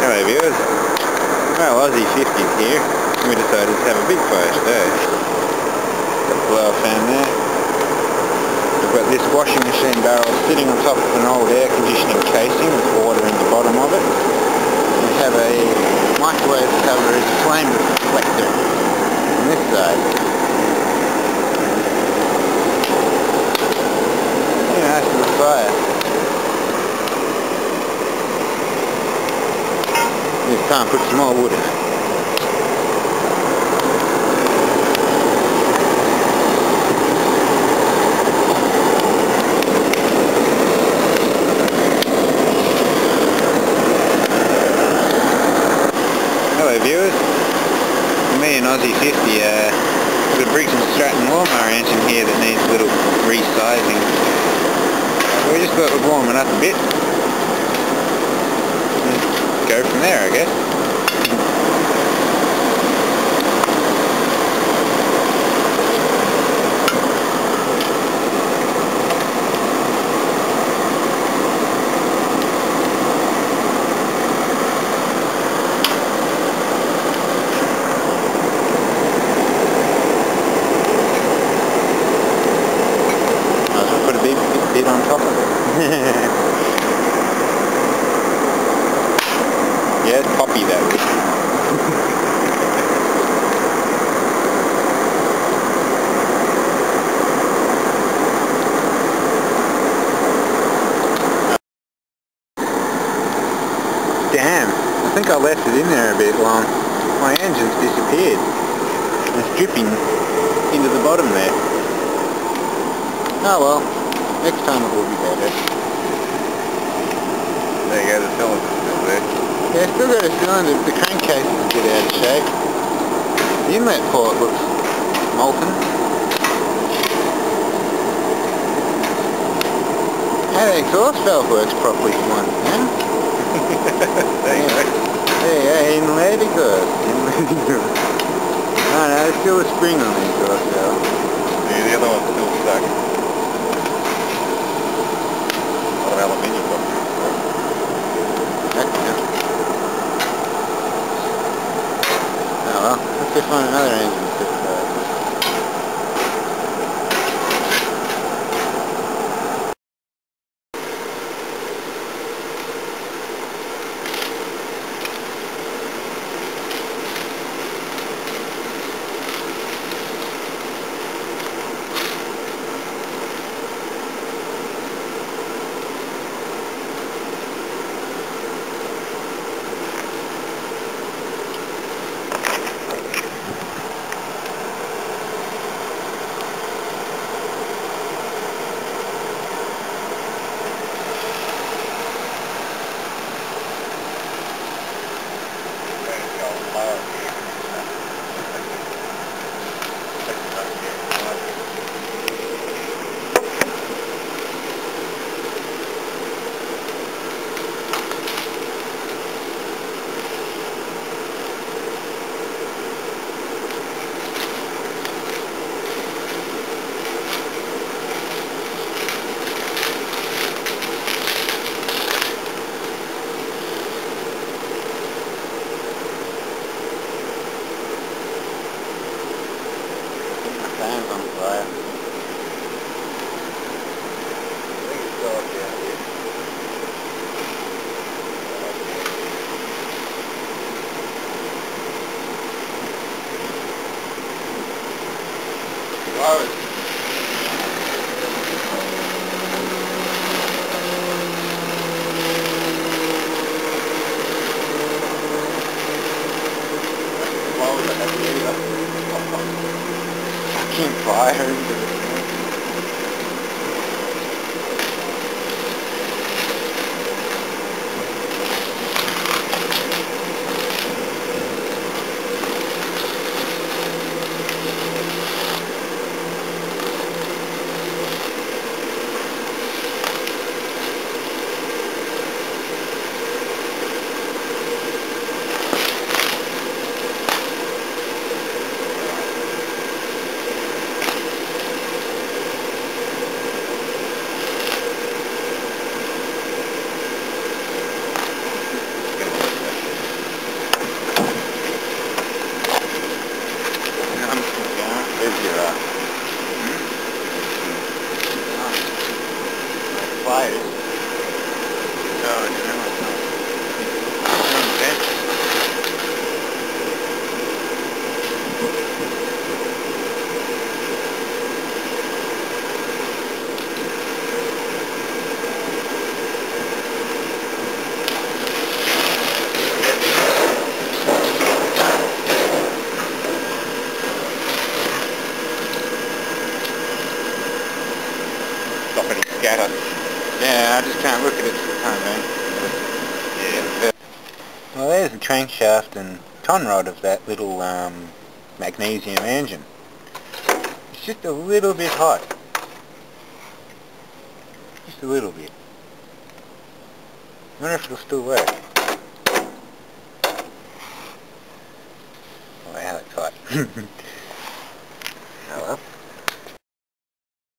Hello viewers, well Aussie 50s here, and we decided to have a big fire today. Got the blower fan there. We've got this washing machine barrel sitting on top of an old air conditioning casing with water in the bottom of it. We have a microwave cover as a flame reflector on this side. Yeah, nice little fire. It's time to put some more wood in it. Hello viewers, me and Aussie 50, we've got Briggs & Stratton lawnmower engine here that needs a little resizing. So we just thought we'd warm it up a bit. Go from there, I guess. I'll put a bit on top of it. Yeah, it's poppy that way. Damn, I think I left it in there a bit long. My engine's disappeared. It's dripping into the bottom there. Oh well, next time it will be better. There you go, the cylinder's still there. Yeah, still got a cylinder, the crankcase is a bit out of shape. The inlet port looks molten. Hey, the exhaust valve works properly for once, man. There you go. Hey, inlet exhaust. No, there's still a spring on the exhaust valve. Yeah, the other one's still stuck. A lot of aluminium boxes. Oh well, let's just find another engine to fit the fans on fire. I think it's still up down here. Love it. Fucking fire into the the crankshaft and con rod of that little magnesium engine. It's just a little bit hot. Just a little bit. I wonder if it'll still work. Oh, wow, it's hot. Oh well.